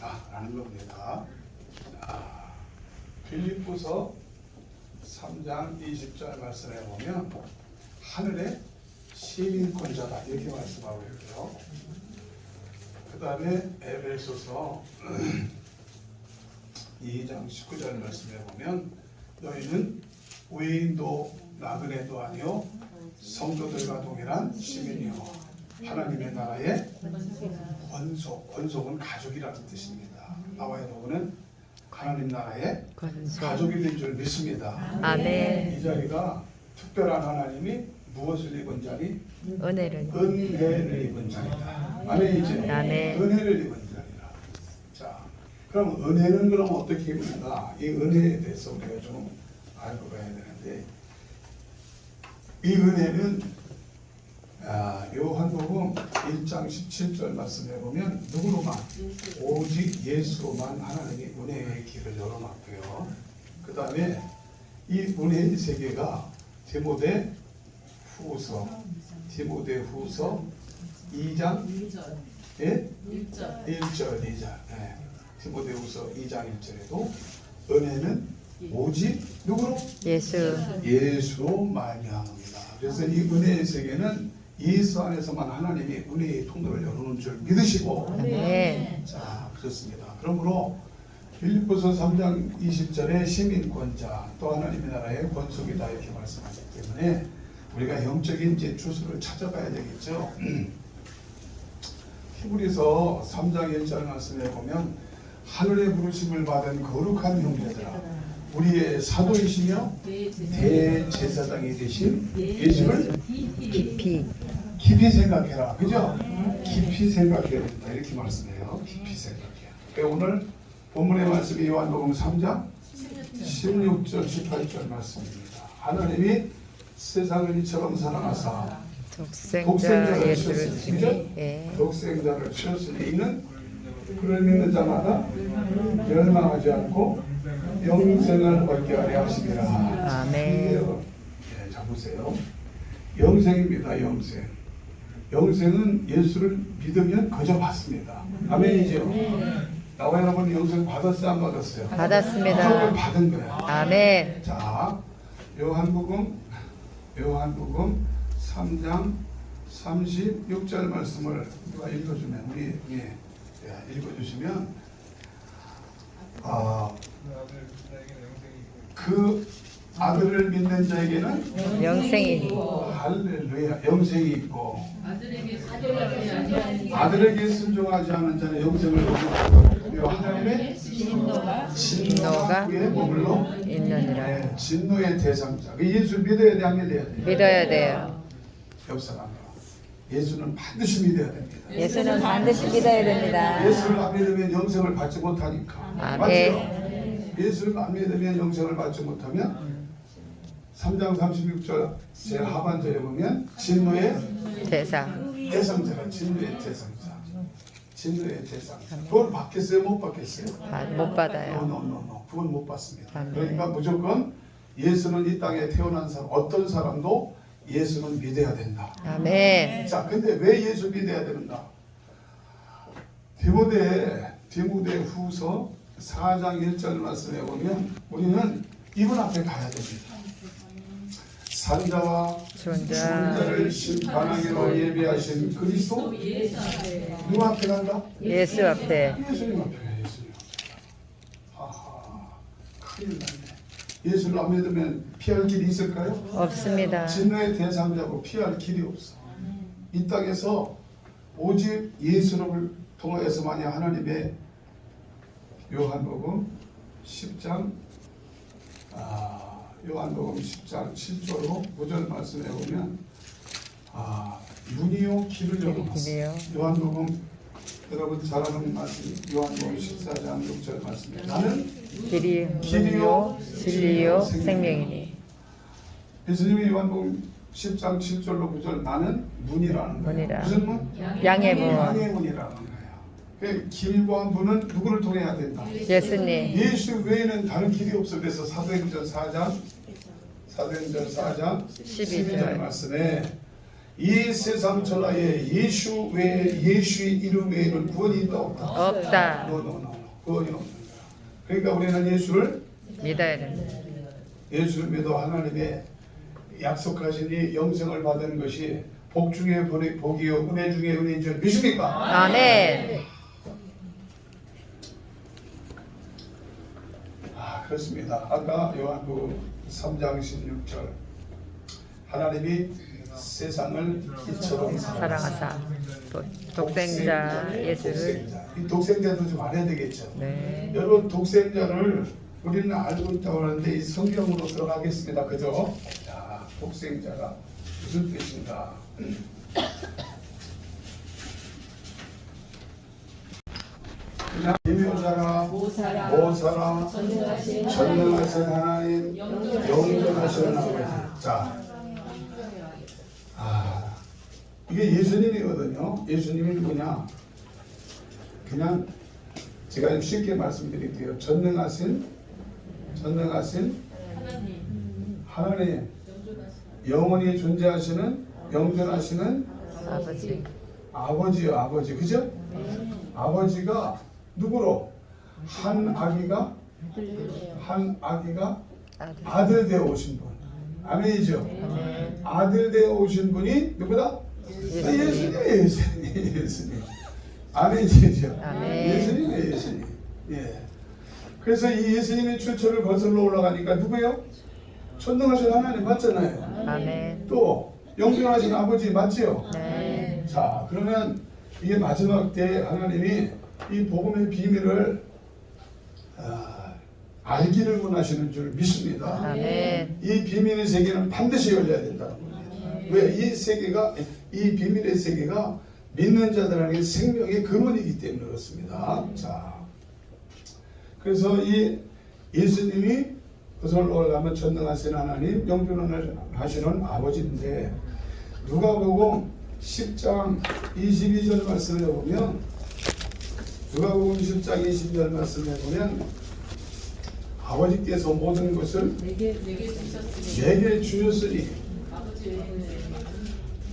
있다라는 겁니다. 자, 빌립보서 3장 20절 말씀해 보면 하늘의 시민권자다 이렇게 말씀하고 있고요. 그 다음에 에베소서 2장 19절 말씀해 보면 너희는 외인도 나그네도 아니요 성도들과 동일한 시민이요 하나님의 나라의 권속은 가족이라는 뜻입니다. 나와의 도구는 하나님 나라의 가족이 된 줄 믿습니다. 아멘. 이 자리가 특별한 하나님이 무엇을 입은 자리? 은혜를 입은 자리다. 아멘이죠? 아멘. 은혜를 입은 자리다. 자, 그럼 은혜는 그럼 어떻게 입는가? 이 은혜에 대해서 우리가 좀 알고 가야 되는데, 이 은혜는 요한복음 1장 17절 말씀해 보면 누구로만? 오직 예수로만 하나님이 은혜의 길을 열어놨고요. 그 다음에 이 은혜의 세계가 디모데 후서 2장 1절 2절 디모데 후서 2장 1절에도 은혜는 오직 누구로? 예수로 말미암습니다. 그래서 이 은혜의 세계는 예수 안에서만 하나님이 은혜의 통로를 열어놓은 줄 믿으시고 자 그렇습니다. 그러므로 빌립보서 3장 20절에 시민권자 또 하나님의 나라의 권속이다 이렇게 말씀하기 때문에 우리가 영적인 이제 주소를 찾아가야 되겠죠. 히브리서 3장 1절 말씀에 보면 하늘의 부르심을 받은 거룩한 형제들아 우리의 사도이시며 대제사장이 되신 예수를 깊이 생각해라. 그죠? 깊이 생각해야 된다. 이렇게 말씀해요. 깊이 생각해요. 오늘 본문의 말씀이 요한복음 3장 16절 18절 말씀입니다. 하나님이 세상을 이처럼 사랑하사 독생자를 주셨으니 독생자를 주셨으니 이는 그를 믿는 자마다 멸망하지 않고 영생을 얻게 하려 하심이라. 아멘. 자 보세요. 영생입니다. 영생은 예수를 믿으면 그저 받습니다. 아멘이죠. 나와 여러분 영생 받았어요? 안 받았어요? 받았습니다. 무조건 받은 거야. 아멘. 자 요한복음 3장 36절 말씀을 누가 읽어주면 우리 읽어주시면 그 아들을 믿는 자에게는 영생이 할렐루야 영생이 있고 아들에게 순종하지 않은 자는 영생을 얻고 하나님의 진노가 그에 머물러 있느니라. 진노의 대상자. 예수 믿어야 돼, 안 믿어야 돼? 믿어야 돼요. 옆 사람 예수는 반드시 믿어야 됩니다. 예수는 반드시 믿어야 됩니다. 예수를 안 믿으면 영생을 받지 못하니까. 아멘. 맞죠? 예수를 안 믿으면 영생을 받지 못하면 3장 36절 제 하반절에 보면 진노의 대상자가 진노의 대상자. 그걸 받겠어요? 못 받겠어요? 못 받아요. 그건 못 받습니다. 아멘. 그러니까 무조건 예수는 이 땅에 태어난 사람 어떤 사람도 예수는 믿어야 된다. 아멘. 자, 근데 왜 예수 믿어야 되는가? 디모데 후서 4장 1절 말씀에 보면 우리는 이분 앞에 가야 됩니다. 산자와 존자를 심판하기로 예비하신 그리스도 누구 앞에 간다? 예수 앞에. 예수님 앞에 가요. 예수님. 아하, 큰일 났네. 예수를 안 믿으면 피할 길이 있을까요? 없습니다. 진노의 대상자고 피할 길이 없어. 이 땅에서 오직 예수를 통하여서만이 하나님의 요한복음 10장 7절로 9절 말씀해 보면 문이요 길을 열어놨어요. 요한복음 여러분 잘 아는 말씀 요한복음 14장 6절 말씀에 나는 길이요 진리요 생명이니. 예수님이 요한복음 10장 7절로 9절 나는 문이라는 거예요. 무슨 문? 양의 문. 양의 문이라는 거예요. 그 길과 문은 누구를 통해야 된다? 예수님. 예수 외에는 다른 길이 없어. 그래서 사도행전 4장 12절 말씀에 이 세상 전하에 예수 외에 예수의 이름 외에는 구원이 있다 없다? 없다. 구원이 없는 거야. 그러니까 우리는 예수를 믿어야 된다. 예수를 믿어 하나님의 약속하신 이 영생을 받는 것이 복 중에 복이요 은혜 중에 은혜인 줄 믿습니까? 아멘. 그렇습니다. 아까 요한복음 3장 16절 하나님이 세상을 이처럼 사랑하사 독생자 예수를. 이 독생자도 좀 알아야 되겠죠. 네. 여러분 독생자를 우리는 알고 있다고 하는데 이 성경으로 들어가겠습니다. 그죠? 자, 독생자가 무슨 뜻인가? 그냥 이묘자라 모사라 전능하신 하나님 영존하시는 아버지. 자, 이게 예수님이거든요. 예수님이 누구냐? 그냥 제가 쉽게 말씀드릴게요. 전능하신 하나님 영원히 존재하시는 영존하시는 아버지. 아버지 그죠? 아버지가 누구로? 한 아기가 아들 되어 오신 분. 아멘이죠? 아들 되어 오신 분이 누구다? 예수님. 아멘이죠? 예수님. 예. 그래서 이 예수님의 출처를 거슬러 올라가니까 누구예요? 전능하신 하나님 맞잖아요. 아멘. 또 영존하신 아버지 맞지요? 네. 자, 그러면 이게 마지막 때 하나님이 이 복음의 비밀을 알기를 원하시는 줄 믿습니다. 아멘. 이 비밀의 세계는 반드시 열려야 된다는 겁니다. 왜? 이 비밀의 세계가 믿는 자들에게 생명의 근원이기 때문에 그렇습니다. 자, 그래서 이 예수님이 그것을 올라가면 전능하신 하나님, 영존하시는 아버지인데 누가복음 10장 22절 말씀을 보면 누가복음 10장 22절 말씀을 보면 아버지께서 모든 것을 내게 주셨으니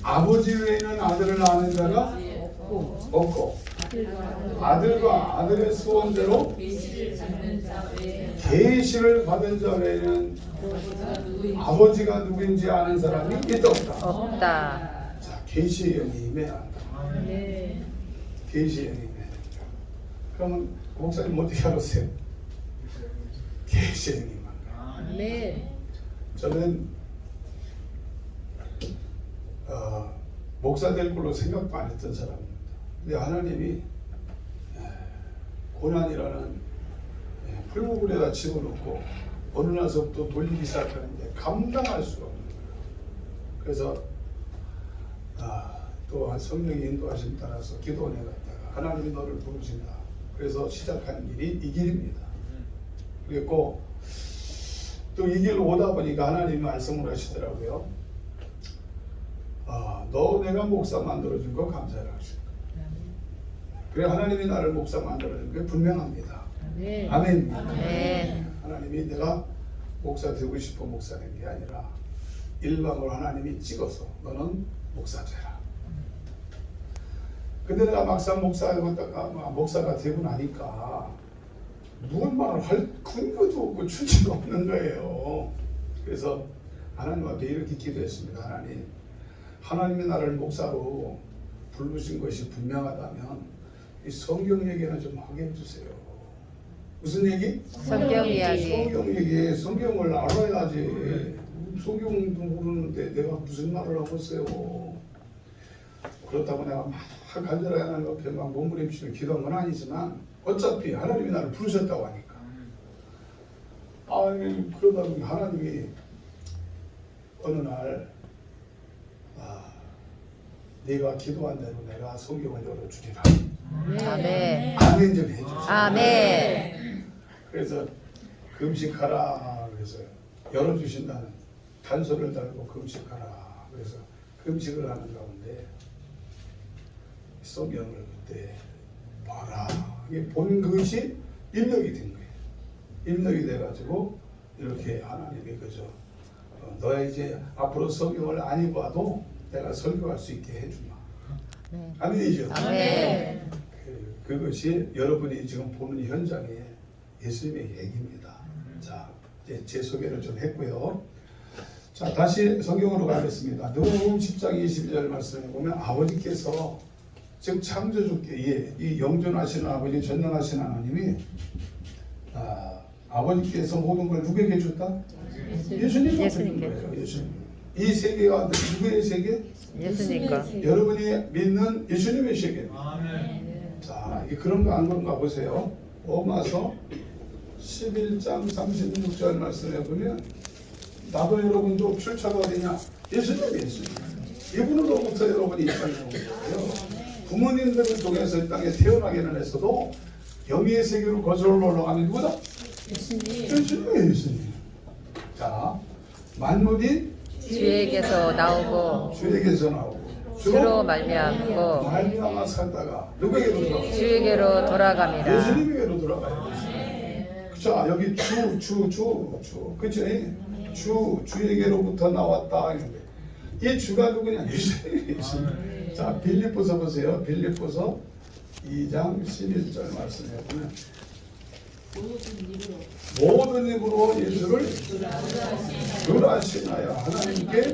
아버지 외에는 아들을 아는 자가 없고 아들과 아들의 소원대로 계시를 받은 자 외에는 아버지가 누구인지 아는 사람이 있다 없다? 자, 계시의 영이 임해야 한다. 계시의 영이 임해야 한다. 그러면 목사님 어떻게 알았어요? 계시의 영이 임한다. 저는 목사 될 걸로 생각도 안 했던 사람입니다. 근데 하나님이 고난이라는 풀무불에다 집어넣고 어느 날서부터 돌리기 시작하는데 감당할 수가 없는 거예요. 그래서 또한 성령의 인도하심 따라서 기도원에 갔다가 하나님이 너를 부르신다. 그래서 시작한 길이 이 길입니다. 그리고 또 이 길로 오다 보니까 하나님이 말씀을 하시더라고요. 너 내가 목사 만들어준 거 감사해라 하시고. 그래 하나님이 나를 목사 만들어준 게 분명합니다. 아멘. 하나님이 내가 목사 되고 싶어 목사 된 게 아니라 일방으로 하나님이 찍어서 너는 목사 되라. 근데 내가 막상 목사가 되고 나니까 누군 말을 할 근거도 없고 출처가 없는 거예요. 그래서 하나님 앞에 이렇게 기도했습니다. 하나님이 나를 목사로 부르신 것이 분명하다면 이 성경 얘기는 좀 하게 해주세요. 무슨 얘기? 성경 이야기. 성경 얘기. 성경을 알아야지. 성경도 모르는데 내가 무슨 말을 하고 있어요. 그렇다고 내가 막 간절하게 하나님 앞에 막 몸부림치는 기도한 건 아니지만 어차피 하나님이 나를 부르셨다고 하니까. 그러다 보니 하나님이 어느 날 네가 기도한 대로 내가 성경을 열어주리라. 아멘. 아멘 좀 해주세요. 아멘. 그래서 금식하라. 그래서 열어주신다는 단서를 달고 금식하라. 그래서 금식을 하는 가운데 성경을 그때 봐라. 이게 본 것이 입력이 된 거예요. 입력이 돼가지고 이렇게 하나님이 그저 너의 이제 앞으로 성경을 안 읽어도 내가 설교할 수 있게 해주마. 네. 아멘이죠. 아멘. 그것이 여러분이 지금 보는 현장에 예수님의 얘기입니다. 자, 이제 제 소개를 좀 했고요. 자, 다시 성경으로 가겠습니다. 누가복음 10장 22절 말씀에 보면 아버지께서 지금 창조주께 이 영존하시는 아버지, 전능하신 하나님이 아버지께서 모든 걸 누구에게 줬다? 예수님께 준 거예요. 예수님. 이 세계가 누구의 세계? 예수님과. 여러분이 믿는 예수님의 세계입니다. 자, 그런 거 안 그런가 보세요. 로마서 11장 36절 말씀에 보면 나도 여러분도 출처가 어디냐? 예수님이 예수님. 이분으로부터 여러분이 이 땅에 온 거예요. 부모님들을 통해서 이 땅에 태어나기는 했어도 영의 세계로 거슬러 올라가는 누구다? 예수님이 예수님. 자, 만물이 주에게서 나오고 주에게서 나오고 주로 말미암고 말미암아 살다가 누구에게로 돌아가요? 주에게로 돌아갑니다. 예수님에게로 돌아가요. 자, 여기 주, 그치? 주에게로부터 나왔다. 이 주가 누구냐? 예수님. 자, 빌립보서 보세요. 빌립보서 2장 11절 말씀해 보면 모든 입으로 예수를 주라시나요 하나님께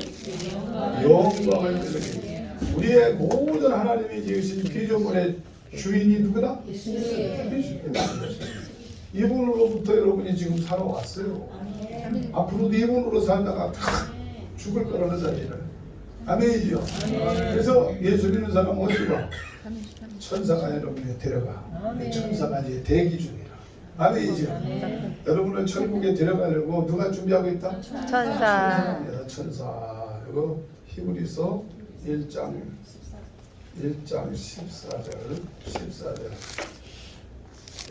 영광을 드리게. 우리의 모든 하나님이 지으신 피조물의 주인이 누구다? 예수님이다. 이분으로부터 여러분이 지금 살아왔어요. 앞으로도 이분으로 살다가 다 죽을 거라는 사실을. 아멘이죠. 그래서 예수 믿는 사람 어디로 가? 천사가 여러분을 데려가. 천사가 이제 대기 중이라. 아멘이죠. 여러분을 천국에 데려가려고 누가 준비하고 있다? 천사. 천사. 이거 히브리서 1장 14절.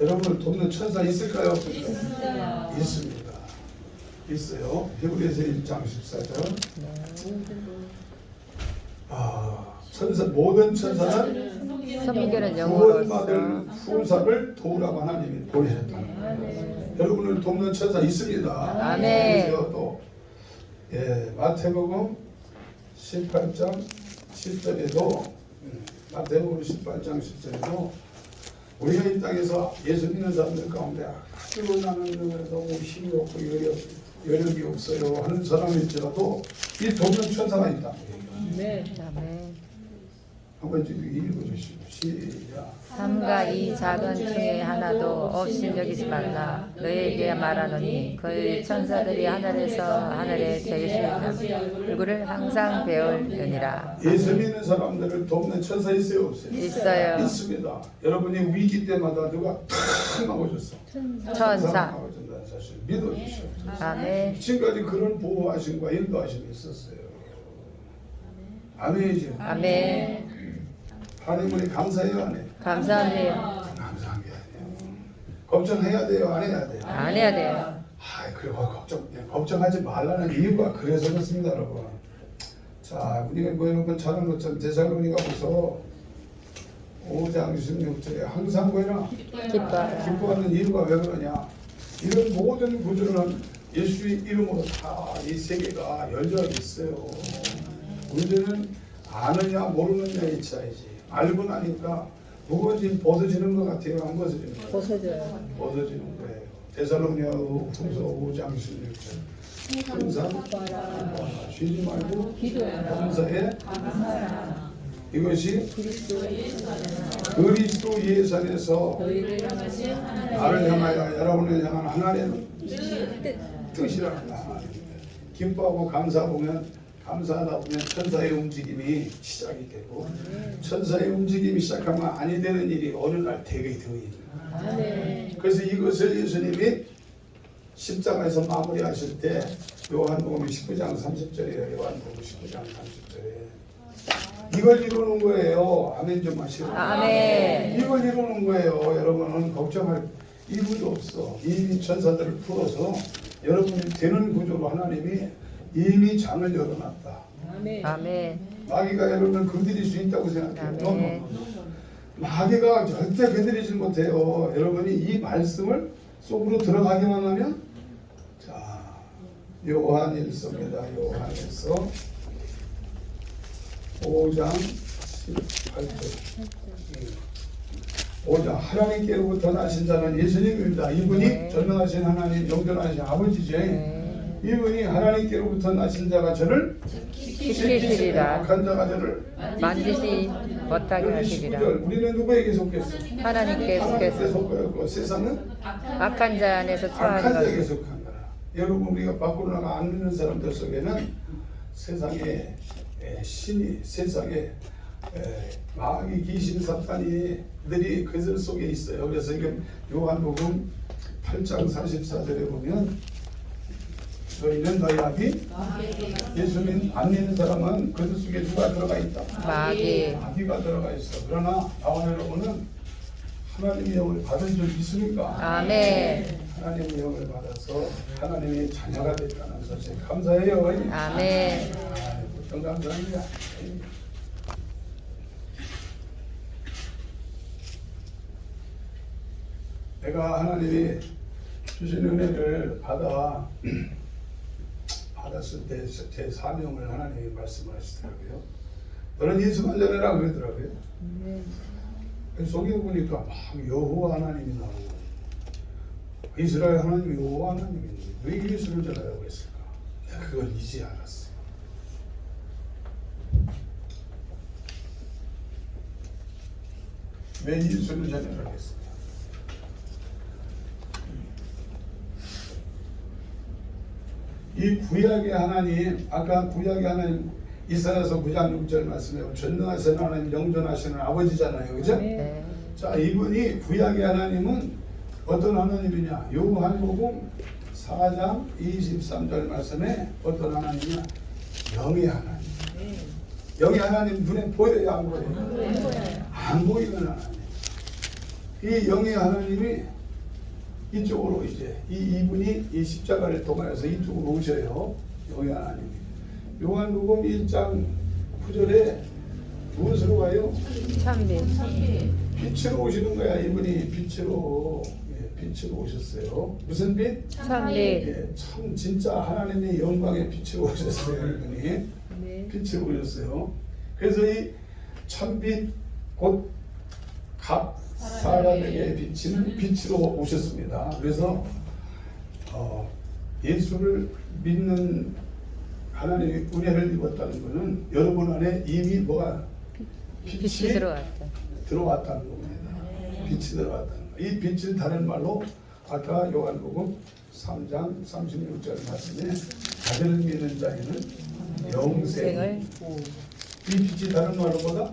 여러분을 돕는 천사 있을까요? 없을까요? 있습니다. 있어요. 히브리서 1장 14절. 모든 천사는 섬기는 영으로서 구원받을 후사를 도우라고 하나님이 보내셨다는 거예요. 여러분을 돕는 천사 있습니다. 아멘. 또 마태복음 18장 10절에도 마태복음 18장 10절에도 우리가 이 땅에서 예수 믿는 사람들 가운데 아주 나는 너무 힘이 없고 여력이 없어요 하는 사람일지라도 이 돕는 천사가 있다. 네. 한번 좀 읽어주시고 시작. 삼가 이 작은 중에 하나도 업신여기지 말라. 너에게 말하노니 그의 천사들이 하늘에서 하늘에 계시는 얼굴을 항상 배우느니라. 예수 믿는 사람들을 돕는 천사 있어요 없어요? 있어요. 있습니다. 여러분이 위기 때마다 누가 탁 나오셨어. 천사. 나오신다는 사실 믿어주시오. 아멘. 지금까지 그런 보호하심과 인도하심이 있었어요. 아멘이죠. 아멘. 하나님을 감사해요 안 해요? 감사합니다. 감사한 게 아니에요. 걱정해야 돼요 안 해야 돼요? 안 해야 돼요. 그래 걱정하지 말라는 이유가 그래서 그렇습니다 여러분. 자, 우리가 여러분 잘한 것처럼 데살로니가서 5장 16절에 항상 기뻐하는 이유가 왜 그러냐? 이런 모든 구조는 예수의 이름으로 다 이 세계가 열려 있어요. 문제는 아느냐 모르느냐의 차이지. 알고 나니까 무거워진 벗어지는 것 같아요. 안 벗어지는 거예요? 벗어지는 거예요. 데살로니가후서 5장 16절. 항상 쉬지 말고 감사해. 이것이 그리스도 예수 안에서 나를 향하여 여러분을 향한 하나님의 뜻이란다. 기뻐하고 감사하다 보면 천사의 움직임이 시작이 되고 천사의 움직임이 시작하면 아니 되는 일이 어느 날 되게 되어 있는. 그래서 이것을 예수님이 십자가에서 마무리하실 때 요한복음 19장 30절이에요. 요한복음 19장 30절에 이걸 이루는 거예요. 아멘 좀 하시고. 아멘. 이걸 이루는 거예요. 여러분은 걱정할 이유도 없어. 이미 천사들을 풀어서 여러분이 되는 구조로 하나님이 이미 장을 열어놨다. 아멘. 마귀가 여러분을 건드릴 수 있다고 생각해요. 아멘. 마귀가 절대 건드리지 못해요. 여러분이 이 말씀을 속으로 들어가기만 하면. 자, 요한일서입니다. 요한일서 5장 18절. 5장 하나님께로부터 나신 자는 예수님입니다. 이분이 네. 전능하신 하나님, 영존하신 아버지죠. 네. 이분이 하나님께로부터 나신 자가 저를 지키시리라. 악한 자가 저를 만지시 못하게 여기 하시리라. 19절. 우리는 누구에게 속했어? 하나님께 하나님께 속해서 속하였고 세상은 악한 자 안에서 악한 처하는 자에게 것. 속한 거라. 여러분 우리가 밖으로 나가 안 믿는 사람들 속에는 세상에 신이 세상에 마귀 귀신 사탄이들이 그들 속에 있어요. 그래서 이게 요한복음 8장 44절에 보면 너희는 너희 아비 예수님 안 믿는 사람은 그들 속에 누가 들어가 있다? 마귀가 들어가 있어. 그러나 나와 여러분은 하나님의 영을 받은 줄 믿습니까? 아멘. 하나님의 영을 받아서 하나님의 자녀가 됐다는 사실 감사해요. 아멘. 보통 감사합니다. 내가 하나님이 주신 은혜를 받았을 때 제 사명을 하나님이 말씀을 하시더라고요. 너는 예수만 전해라 그러더라고요. 속에 보니까 막 여호와 하나님이 나오고 이스라엘 하나님이 여호와 하나님인데 왜 예수를 전하라고 했을까? 내가 그걸 이제 알았어요. 왜 예수를 전하라고 했을까? 이 구약의 하나님, 아까 구약의 하나님 이사야서 9장 6절 말씀에 전능하신 하나님, 영존하시는 아버지잖아요, 그죠? 네. 자, 이분이 구약의 하나님은 어떤 하나님이냐? 요한복음 4장 23절 말씀에 어떤 하나님이냐? 영의 하나님. 영의 하나님 눈에 보여요, 안 보여요? 안 보이는 하나님. 이 영의 하나님이 이쪽으로 이제 이분이 이 십자가를 통하여서 이쪽으로 오셔요. 영의 하나님이. 요한복음 1장 9절에 무엇으로 가요? 참빛. 빛으로 오시는 거야. 이분이 빛으로 빛으로 오셨어요. 무슨 빛? 참빛. 참 진짜 하나님의 영광의 빛으로 오셨어요. 이분이 빛으로 오셨어요. 그래서 이 참빛 곧 사람에게 비치는 빛으로 오셨습니다. 그래서 예수를 믿는 하나님의 은혜를 입었다는 것은 여러분 안에 이미 뭐가 빛이 들어왔다는 겁니다. 빛이 들어왔다는 거. 이 빛을 다른 말로 아까 요한복음 3장 36절 말씀에 아들을 믿는 자에는 영생. 이 빛이 다른 말로 뭐다?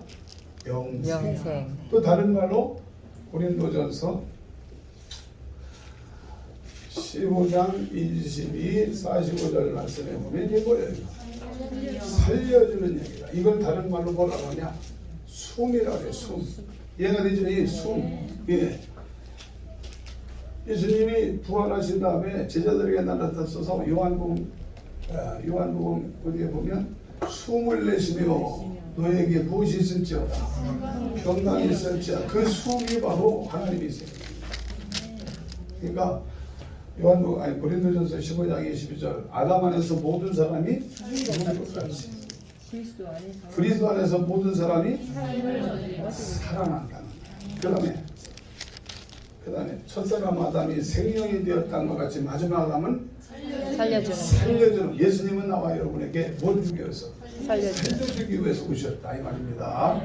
영생. 또 다른 말로 고린도전서 15장 22, 45절 말씀에 보면 이게 뭐예요? 살려주는 얘기다. 이걸 다른 말로 뭐라고 하냐? 숨이라고 해요. 숨. 얘가 되죠. 이 숨. 예. 예수님이 부활하신 다음에 제자들에게 나타나셔서 요한복음 어디에 보면 숨을 내쉬며 너에게 무엇이 있을지어다 평강이 있을지어다. 그 숨이 바로 하나님이세요. 그러니까 고린도전서 15장 22절 아담 안에서 모든 사람이 죽은 것 같이 그리스도 안에서 모든 사람이 살아난다는 거예요. 그 다음에 첫사람 아담이 생명이 되었다는 것 같이 마지막 아담은 살려주는 예수님은 나와 여러분에게 뭘 주기 위해서? 살려주기 위해서 오셨다 이 말입니다.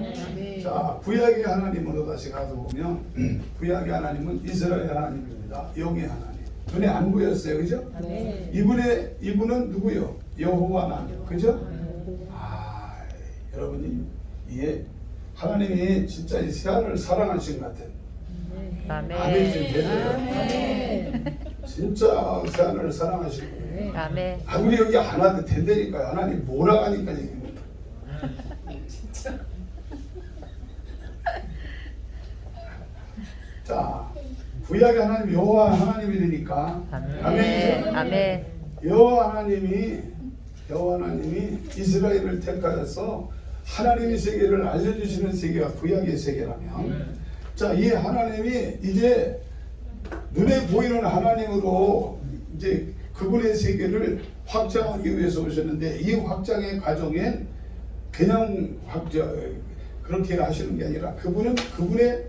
자, 구약의 하나님으로 다시 가서보면 구약의 하나님은 이스라엘 하나님입니다. 영의 하나님. 눈에 안 보였어요, 그죠? 네. 이분은 누구요? 여호와 하나님, 그죠? 여러분이 이게 하나님이 진짜 이 세상을 사랑하신 것 같은. 아멘. 진짜 세상을 사랑하시고. 아멘. 우리 여기 안 와도 된다니까요. 하나님 뭐라 하니까 지금. 자, 구약의 하나님 여호와 하나님이니까. 아멘. 여호와 하나님이 이스라엘을 택하여서 하나님의 세계를 알려주시는 세계가 구약의 세계라면, 자, 이 하나님이 이제 눈에 보이는 하나님으로 이제 그분의 세계를 확장하기 위해서 오셨는데 이 확장의 과정엔 그냥 그렇게 하시는 게 아니라 그분의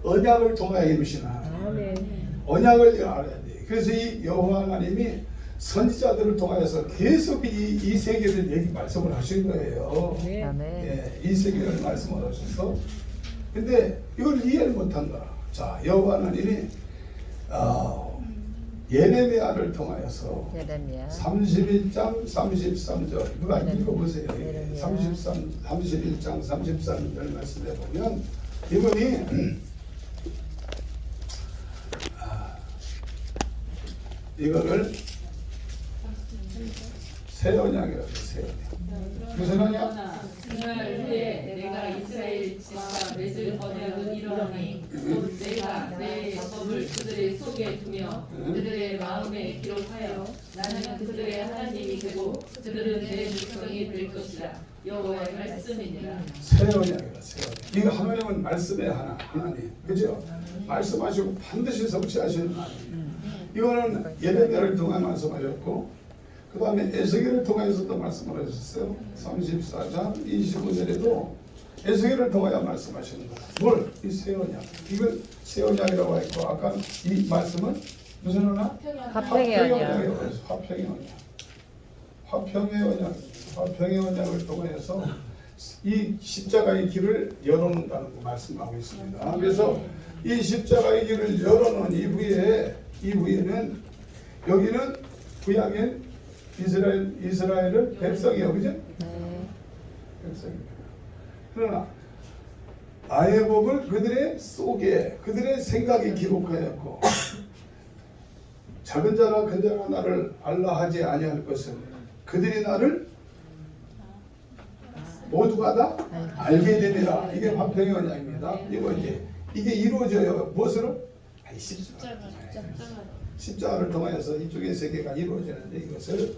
언약을 통하여 이루시는 하나님. 언약을 알아야 돼. 그래서 이 여호와 하나님이 선지자들을 통하여서 계속 이 세계를 얘기 말씀을 하신 거예요. 아멘. 예, 이 세계를 말씀을 하셔서 근데 이걸 이해를 못한 거야. 자, 여호와 하나님이 예레미야를 통하여서 예레미야 31장 33절 누가 예레미야. 읽어보세요. 예레미야. 31장 33절 말씀해 보면 이분이 이거를 새 언약이라고 새 언약. 무슨 언약? 그날 후에 내가 이스라엘 집과 맺을 언약은 이러하니 곧 내가 내 법을 그들의 속에 두며 그들의 마음에 기록하여 나는 그들의 하나님이 되고 그들은 내 백성이 될 것이라. 여호와의 말씀이니라. 새 언약이라 새 언약. 이거 하나님은 말씀의 하나님, 그죠? 말씀하시고 반드시 성취하시는 하나님. 이거는 예레미야를 통해 말씀하셨고. 그 다음에 에스겔을 통해서도 말씀을 하셨어요. 34장 25절에도 에스겔을 통하여 말씀하시는 거예요. 뭘? 이 새 언약. 이걸 새 언약이라고 했고 아까 이 말씀은 무슨 언약? 화평의 언약. 화평의 언약. 화평의 언약. 화평의 언약을 통해서 이 십자가의 길을 열어놓는다는 거 말씀하고 있습니다. 그래서 이 십자가의 길을 열어놓은 이후에는 여기는 구약엔 이스라엘은 백성이요, 그죠? 네. 백성입니다. 그러나 나의 법을 그들의 속에 그들의 생각에 기록하였고 작은 자나 큰 자나 나를 알라 하지 아니할 것은 그들이 나를 모두가 다 알게 되리라. 이게 화평의 언약입니다. 이거 이게 이루어져요. 무엇으로? 십자가를 통하여서 이쪽의 세계가 이루어지는데 이것을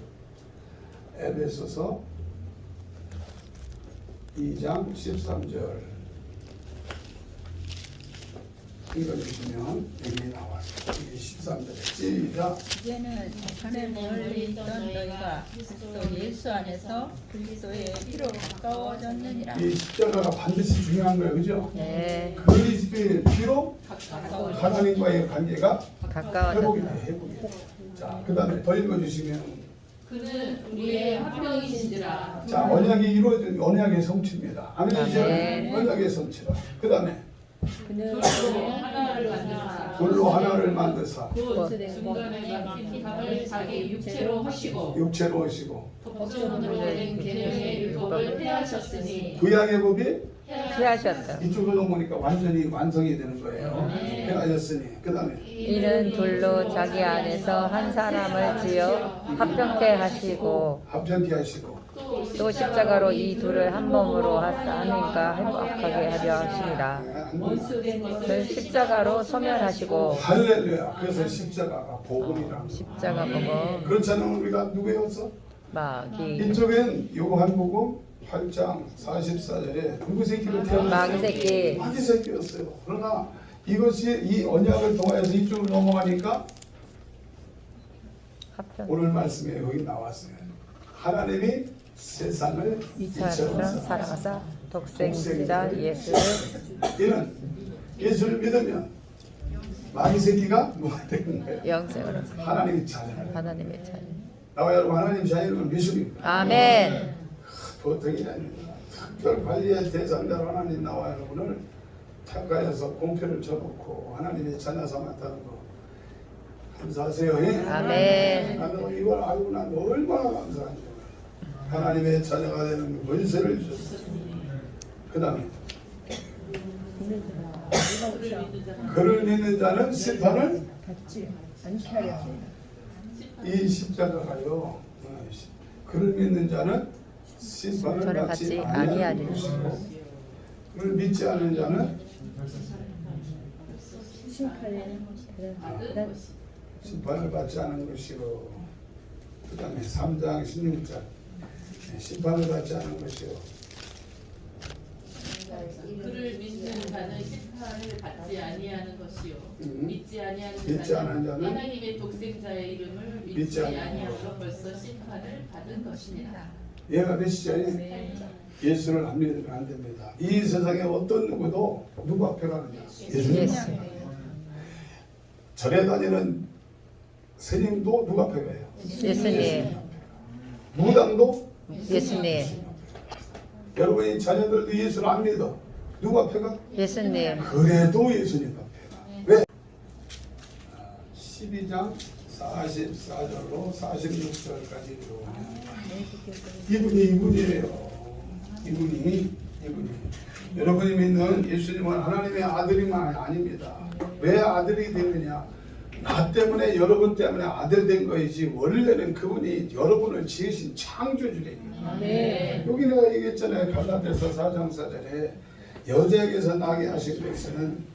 에베소서 2장 13절 읽어주시면 여기 나와요. 이게 13절에 시작. 이제는 하늘 멀리 있던 너희가 그리스도 예수 안에서 그리스도의 피로 가까워졌느니라. 이 십자가가 반드시 중요한 거예요, 그죠? 네. 그리스도의 피로 하나님과의 관계가 가까워졌다. 회복이에요. 자, 그 다음에 더 읽어주시면 그는 우리의 화평이신지라. 자, 언약이 이루어진 언약의 성취입니다. 아멘. 아멘. 언약의 성취다. 그 다음에 그는 돌로 하나를 만드사 돌로 하나를 만드사 곧 중간에 막힌 탑을 자기 육체로 하시고 육체로 하시고 법전으로 된 계명의 율법을 폐하셨으니 구약의 법이 피하셨다. 이쪽으로 보니까 완전히 완성이 되는 거예요. 해하셨으니 그 다음에 이는 돌로 자기 안에서 한 사람을 지어 합병케 하시고 합전케 하시고 또 십자가로 이 둘을 한 몸으로 하나님과 행복하게 하려 하십니다. 원수된 그 것을 십자가로 소멸하시고 할렐루야. 그래서 십자가가 복음이란 거. 십자가 보고 그렇지 않으면 우리가 누구였어? 마귀 이쪽엔 요한복음 8장 44절에 누구 새끼로 태어났어요? 마귀 새끼. 마귀 새끼였어요. 그러나 이것이 이 언약을 통하여서 이쪽으로 넘어가니까 합병 오늘 말씀에 여기 나왔어요. 하나님이 세상을 이처럼 사랑하사 독생자 예수를 이는 예수를 믿으면 마귀 새끼가 뭐가 되는 거예요? 영생으로 하나님의 자녀를. 하나님의 자녀. 나와 여러분 하나님 자녀를 믿습니까? 아멘. 보통이 아닙니다. 특별 관리의 대상자로 하나님 나와 여러분을 택하여서 공표를 쳐놓고 하나님의 자녀 삼았다는 거 감사하세요. 예? 아멘. 나는 이걸 알고 난 얼마나 감사한지. 하나님의 자녀가 되는 권세를 주셨어요. 그 다음에 그를 믿는 자는 심판을 받지 않게 하려 이 십자가가요. 그를 믿는 자는 심판을 저를 받지 받지 아니하는 아니하리라. 것이고 그를 믿지 않는 자는 심판을 받지 않은 것이요. 그 다음에 3장 16절 심판을 받지 않은 것이요. 그를 믿는 자는 심판을 받지 아니하는 것이요 믿지 아니하는 믿지 않은 자는 하나님의 독생자의 이름을 믿지 아니하므로 벌써 심판을 받은 것이니라. 얘가 몇 시절이? 예수를 안 믿으면 안 됩니다. 이 세상에 어떤 누구도 누구 앞에 가느냐? 예수님 예수. 앞에 가요. 절에 다니는 스님도 누구 앞에 가요? 예수님. 무당도 예수님. 여러분이 자녀들도 예수를 안 믿어. 누구 앞에 가? 예수님. 그래도 예수님 앞에 가. 왜? 12장 44절로 46절까지 들어오면 이분이에요. 이분이 여러분이 믿는 예수님은 하나님의 아들이만 아닙니다. 왜 아들이 되느냐? 나 때문에 여러분 때문에 아들 된 거이지 원래는 그분이 여러분을 지으신 창조주래요. 네. 여기 내가 얘기했잖아요. 갈라디아서 4장 4절에 여자에게서 나게 하신 것은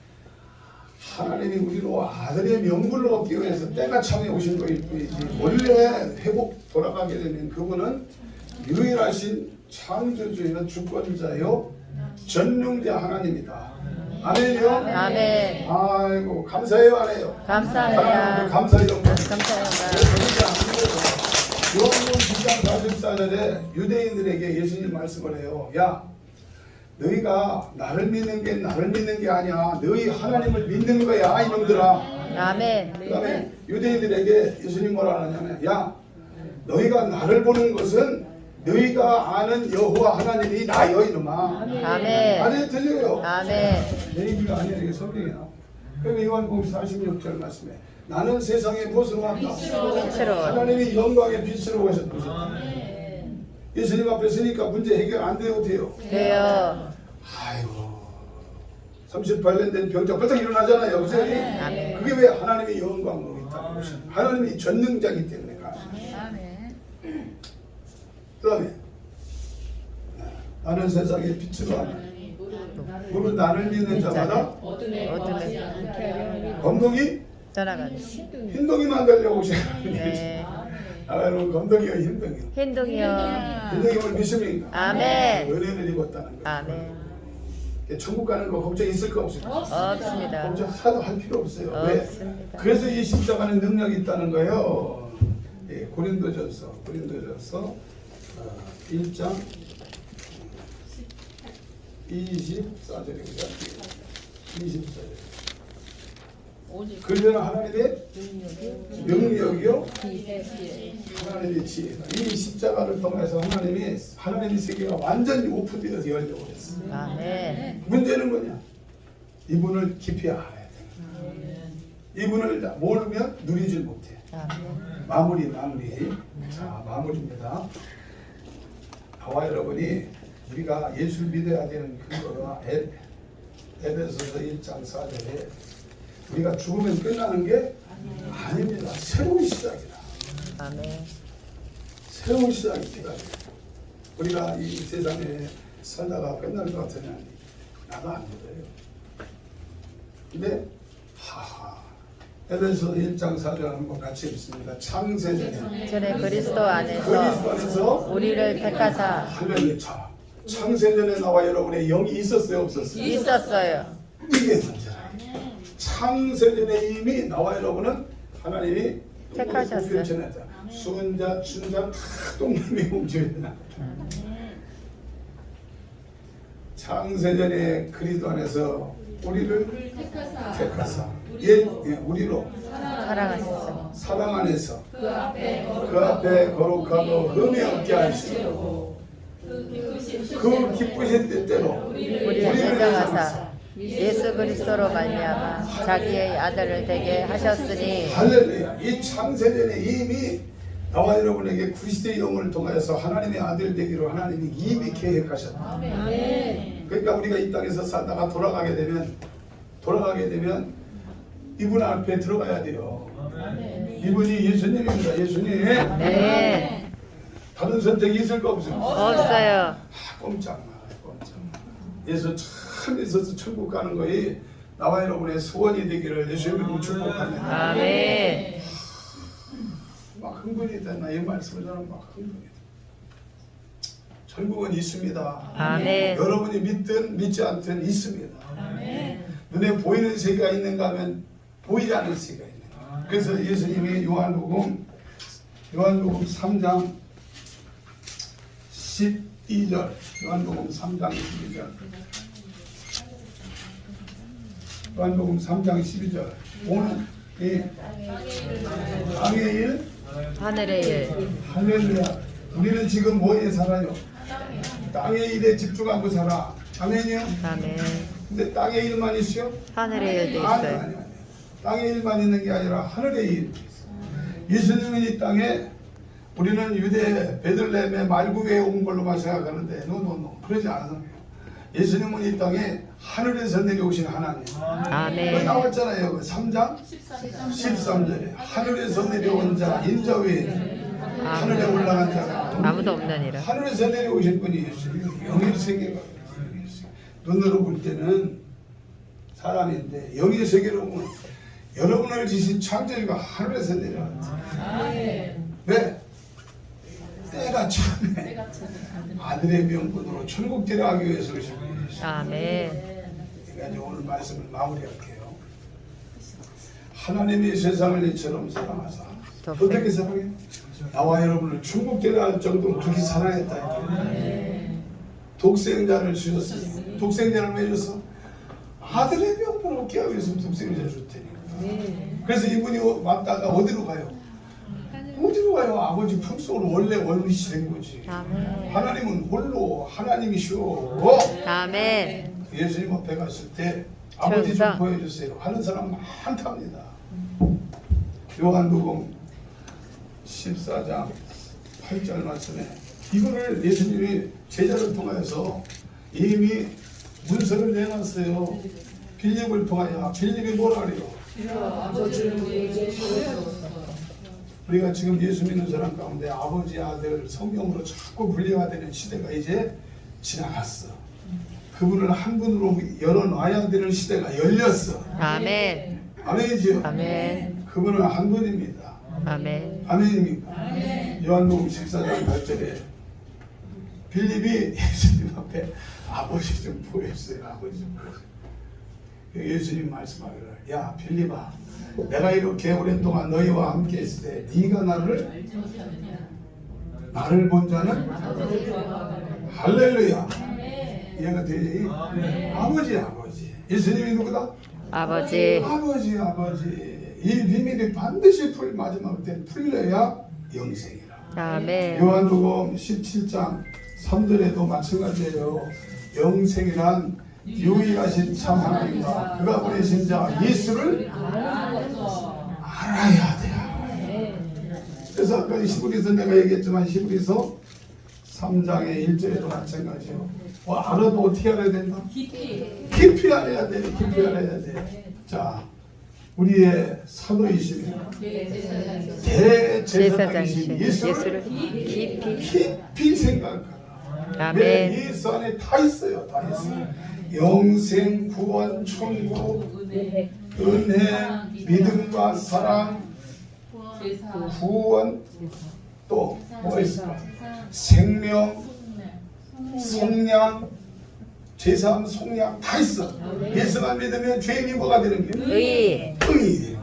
하나님이 우리로 아들의 명분을 얻기 위해서 때가 참에 오신 거일 뿐이지 원래 회복 돌아가게 되면 그분은 유일하신 창조주요 주권자요 전능자 하나님이다. 아멘이요? 아멘. 아이고 감사해요 안 해요? 감사합니다. 감사해요. 감사합니다. 요한복음 9장 44절에 유대인들에게 예수님 말씀을 해요. 야 너희가 나를 믿는 게 아니야. 너희 하나님을 믿는 거야 이놈들아. 아멘. 그 다음에 유대인들에게 예수님 뭐라 하냐면 야 너희가 나를 보는 것은 너희가 아는 여호와 하나님이 나여 이놈아. 아멘. 아멘 들려요? 아멘. 내 얘기가 아니라 이게 성경이 나와. 그럼 요한복음 46절 말씀에 나는 세상의 무엇으로 왔다? 빛으로. 하나님이 영광의 빛으로 오셨다. 예수님 앞에 서니까 문제 해결 안 돼도 돼요. 돼요. 아이고 38년 된 병자 벌떡 일어나잖아요. 그죠? 아멘. 그게 왜 하나님의 영광으로 있다는 것이죠. 하나님이 전능자이기 때문에 가능해요. 아멘. 그 다음에 나는 세상의 빛으로 하나 무릇 나를 믿는 자마다 어둠에 거하지 않게 하려 검둥이 떠나가는. 흰둥이 만들려고 오신 하나님. 네. 아 여러분 검둥이요 흰둥이요. 흰둥이요. 흰둥이를 믿습니까? 아멘. 은혜를 입었다는 거예요. 아멘. 천국 가는 거 걱정 있을 거 없어요. 없습니다. 걱정 하나도 할 필요 없어요. 왜? 없습니다. 그래서 이 십자가는 능력이 있다는 거예요. 예, 고린도전서 1장 24절입니다. 24절. 그러면 하나님의 능력이요, 하나님의 지혜다. 이 십자가를 통해서 하나님의 세계가 완전히 오픈되어서 열려고 했어요. 아멘. 문제는 뭐냐? 이분을 깊이 알아야 돼. 이분을 모르면 누리질 못해. 아멘. 마무리. 자, 마무리입니다. 저와 여러분이 우리가 예수를 믿어야 되는 근거가 에베소서 1장 4절에 우리가 죽으면 끝나는 게 아닙니다. 새로운 시작이다. 아멘. 새로운 시작이 필요하다. 우리가 이 세상에 살다가 끝날 것 같으면 나도 안 믿어요. 근데 에베소 1장 4절 한번 같이 읽습니다. 창세전에 전에 그리스도 안에서 우리를 택하사 하나님 창세전에 나와 여러분의 영이 있었어요, 없었어요? 있었어요. 이게 문제라. 창세전에 이미 나와 여러분은 하나님이 택하셨어요. 수은자, 춘자 다 동남이 움직여야 된다. 창세전에 그리스도 안에서 우리를 택하사 우리로 사랑하셨어. 사랑 안에서 그 앞에 거룩하고 흠이 없게 하시고 그 기쁘신 뜻대로 우리를 인정하사 예수 그리스도로 말미암아 자기의 아들을 되게 하셨으니 할렐루야. 이 창세전에 이미 나와 여러분에게 그리스도의 영을 통하여서 하나님의 아들 되기로 하나님이 이미 계획하셨다. 그러니까 우리가 이 땅에서 살다가 돌아가게 되면 이분 앞에 들어가야 돼요. 이분이 예수님입니다. 예수님. 네. 다른 선택이 있을 거 없어요. 없어요. 꼼짝 말아요. 예수 참 있어서 천국 가는 거이 나와 여러분의 소원이 되기를 예수님으로 축복합니다. 아멘. 막 흥분이 되나 이 말씀을 저는 막 흥분이 돼. 천국은 있습니다. 아멘. 여러분이 믿든 믿지 않든 있습니다. 눈에 보이는 세계가 있는가 하면 보이지 않는 세계가 있는가. 그래서 예수님이 요한복음 3장 2절 요한복음 3장 12절 요한복음 3장 12절 오늘 이 땅의 일 하늘의 일. 할렐루야. 우리는 지금 뭐에 살아요? 땅의 일에 집중하고 살아. 아멘이요? 아멘. 근데 땅의 일만 있어요? 하늘의 일도 아니, 있어요. 아니, 아니. 땅의 일만 있는 게 아니라 하늘의 일. 예수님은 이 땅에 우리는 유대 베들레헴의 말구에 온 걸로만 생각하는데 노 그러지 않아요. 예수님은 이 땅에 하늘에서 내려오신 하나님. 거기 아멘. 나왔잖아요. 3장 13절에 하늘에서 내려온 자 인자 외에 하늘에 올라간 자가 아무도 없느니라. 하늘에서 내려오신 분이 예수님. 영의 세계가 눈으로 볼 때는 사람인데 영의 세계로 보면 여러분을 지신 창조주가 하늘에서 내려왔다. 왜? 때가 참에 아들의 명분으로 천국 데려가기 위해서 오신 분이에요. 아멘. 제가 이제 오늘 말씀을 마무리할게요. 하나님이 세상을 이처럼 사랑하사 어떻게 사랑해요? 나와 여러분을 천국 데려갈 정도로 그렇게 사랑했다. 독생자를 주셨어요. 독생자를 왜 줬어? 아들의 명분을 얻게 하기 위해서 독생자 줬다니까. 그래서 이분이 왔다가 어디로 가요? 어디로 가요? 아버지 품속으로 원래 원리시 된 거지. 아멘. 하나님은 홀로 하나님이시오. 아멘. 예수님 앞에 갔을 때 아버지 좀 천사. 보여주세요 하는 사람 많답니다. 요한복음 14장 8절 말씀에 이거를 예수님이 제자를 통하여서 이미 문서를 내놨어요. 빌립을 통하여. 빌립이 뭐라 그래요? 우리가 지금 예수 믿는 사람 가운데 아버지 아들 성령으로 자꾸 분리가 되는 시대가 이제 지나갔어. 그분을 한 분으로 열어놔야 되는 시대가 열렸어. 아멘. 아멘이지요? 아멘. 그분은 한 분입니다. 아멘. 아멘입니까? 요한복음 14장 8절에 빌립이 예수님 앞에 아버지 좀 보여주세요. 아버지 좀 보여주세요. 예수님 말씀하기를 야 빌립아 내가 이렇게 오랜 동안 너희와 함께 있을 때 네가 나를 본 자는 할렐루야. 이해가 되지? 아버지. 예수님이 누구다? 아버지. 아버지. 이 비밀이 반드시 마지막 때 풀려야 영생이라. 아멘. 요한복음 17장 3절에도 마찬가지예요. 영생이란 유일하신 참 하나님과 그가 보내신 자 예수를 알아야 돼요. 그래서 아까 히브리서 내가 얘기했지만 히브리서 3장의 1절에도 마찬가지예요. 알아도 어떻게 알아야 된다? 깊이 알아야 돼. 깊이 알아야 돼. 자, 우리의 사도이신 대제사장이신 예수를 깊이 생각하라. 아멘. 왜? 예수 안에 다 있어요. 다 있어요. 영생, 구원, 천국, 은혜, 믿음과 사랑, 구원, 또 뭐가 있을까? 생명, 속량, 제사함, 속량 다 있어. 예수만 믿으면 죄인이 뭐가 되는 거예요? 의. 의인이.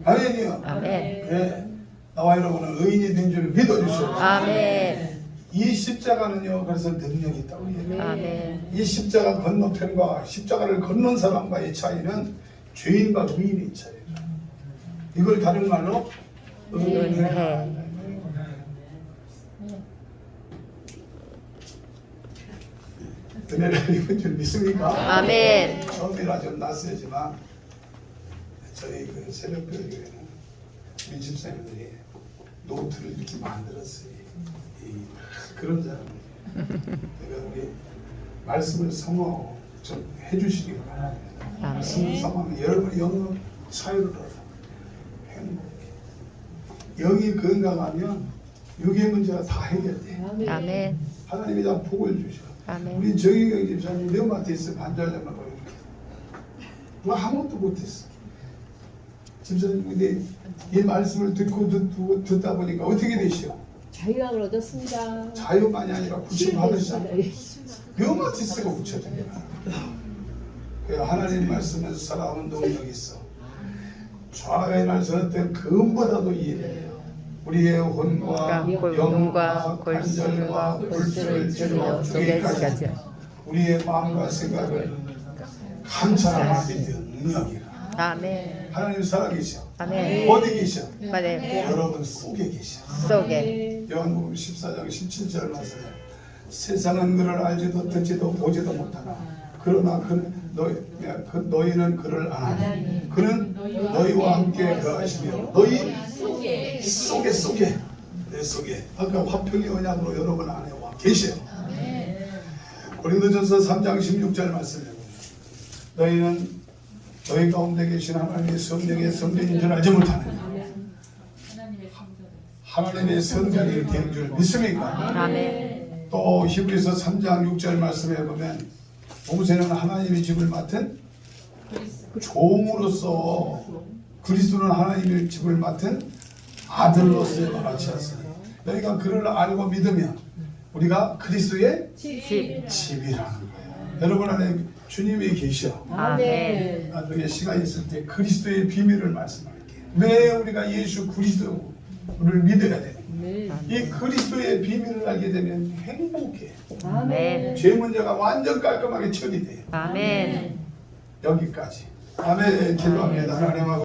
아멘이요. 아멘. 네. 나와 여러분은 의인이 된 줄 믿어주시오. 아멘. 이 십자가는요, 그래서 능력이 있다고 해요. 아멘. 이 십자가 건너편과 십자가를 건넌 사람과의 차이는 죄인과 의인의 차이다. 이걸 다른 말로 은혜. 은혜를 입은 줄 믿습니까? 아멘. 처음이라 좀 낯설지만 저희 그 새벽교회는 우리 집사님들이 노트를 이렇게 만들었어요. 그런 사람들. 그러니까 우리 말씀을 성화 좀 해주시기 바랍니다. 말씀을 성화하면 여러분이 영어 차이를 알아. 행복해. 영이 건강하면 육의 문제가 다 해결돼. 아멘. 하나님이 다 복을 주셔. 아멘. 우리 정의경 집사님 류마티스 관절염하고 이렇게 뭐 아무것도 못했어. 집사님 근데 이 말씀을 듣다 보니까 어떻게 되시오? 자유함을 얻었습니다. 자유만이 아니라 구원 받으셨다. 류마티스가 붙여진 거야. 하나님 말씀에서 살아오는 능력이 있어. 좌의 날 서는 때 금보다도 이해해요. 우리의 혼과 눈과 영과 골수와 관절과 골수를 골수를 줄여 줄여 쪼개기까지 쪼개기까지 우리의 마음과 생각을 감찰하는 능력이라. 아멘. 하나님 살아계셔. 아멘. 어디 계셔? 아멘. 여러분 속에 계셔. 속에 요한복음 14장 17절 말씀에 세상은 그를 알지도 듣지도 보지도 못하나 그러나 그는 너희는 그를 아나니 그는 너희와 함께 거하시며 너희 속에 내 속에 아까 화평의 언약으로 여러분 안에 와 계셔. 고린도전서 3장 16절 말씀에 너희는 너희 가운데 계신 하나님의 성령의 성전인 줄 알지 못하느냐. 하나님의 성전이 된 줄 믿습니까? 아멘. 또 히브리서 3장 6절 말씀에 보면 모세는 하나님의 집을 맡은 종으로서 그리스도는 하나님의 집을 맡은 아들로서의 같이 하시니 너희가 그를 알고 믿으면 우리가 그리스도의 집이라는 거예요. 여러분 안에 주님이 계셔. 아멘. 나중에 시간이 있을 때 그리스도의 비밀을 말씀할게요. 왜 우리가 예수 그리스도를 믿어야 되는가? 이 그리스도의 비밀을 알게 되면 행복해. 아멘. 죄 문제가 완전 깔끔하게 처리돼요. 아멘. 여기까지. 아멘. 기도합니다. 하나님 아버지.